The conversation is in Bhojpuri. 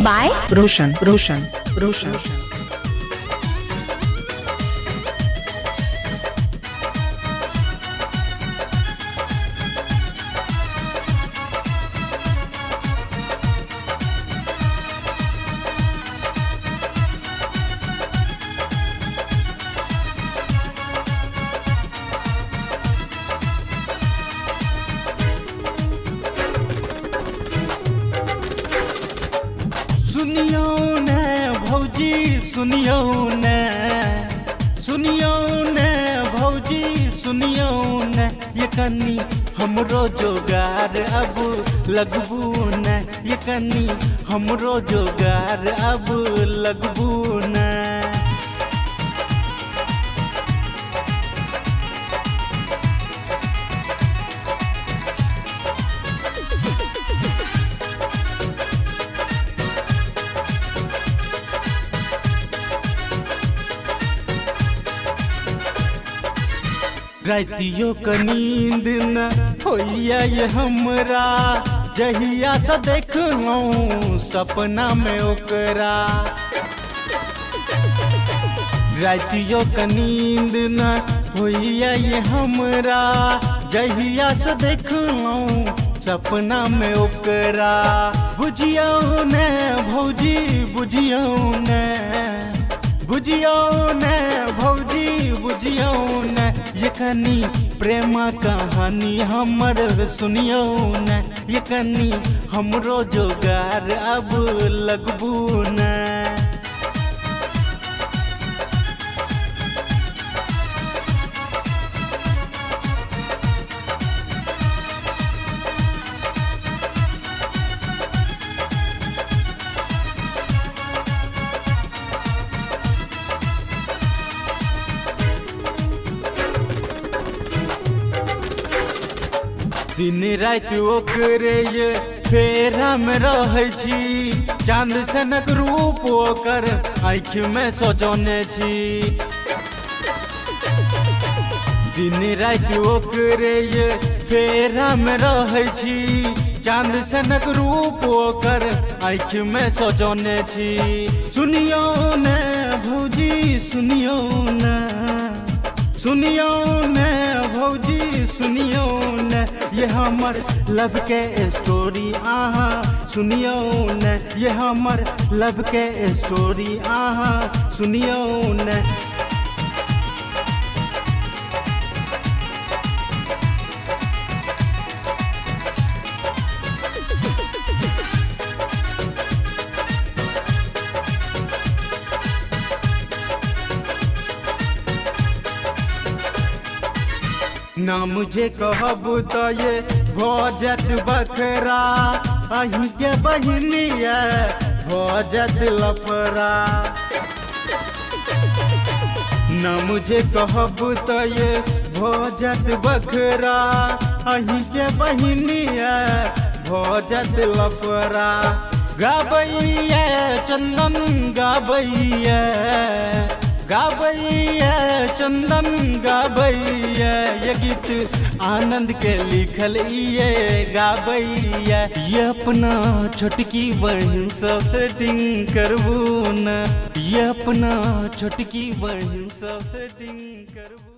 by Roshan. सुनियो ने भौजी सुनियो ने भौजी सुनियो ने ये कनी हमरो जोगार अब लगबू ने ये कनी हमरो जोगार अब लगबू ने रातियों क नींद न होइया ये हमरा जहिया से देखलूं सपना में ओकरा रातियों क नींद न होइया ये हमरा जहिया से देखलूं सपना में ओकरा बुझियो ने भौजी बुझियो ने भौजी बुझियो ने ये कनी प्रेम कहानी हमर सुनियो ने ये कनी हमरो जोगार अब लगबू ने दिन रात ओकरे ये फेरा में रहै छी चांद सनक रूप ओकर आँखि में सजौने छी दिन रात ओकरे ये फेरा में रहै छी चांद सनक रूप ओकर आँखि में सजौने छी सुनियो ने भौजी सुनियो ने भौजी सुनियो ने ये हमर लव के स्टोरी आहा सुनियो ने ये हमर लव के स्टोरी आहा सुनियो ने ना मुझे कहब तो ये भोजत बखरा अहीं के बहिनिया भोजत लफरा ना मुझे कहब तो ये भोजत बखरा अहीं के बहिनिया भोजत लफरा गाबैया चंदन गाबैया चंदन गाबैया ये गीत आनंद के लिखल ये गाबैया ये अपना छोटकी बहन से सेटिंग करबू न ये अपना छोटकी बहन से सेटिंग करबू।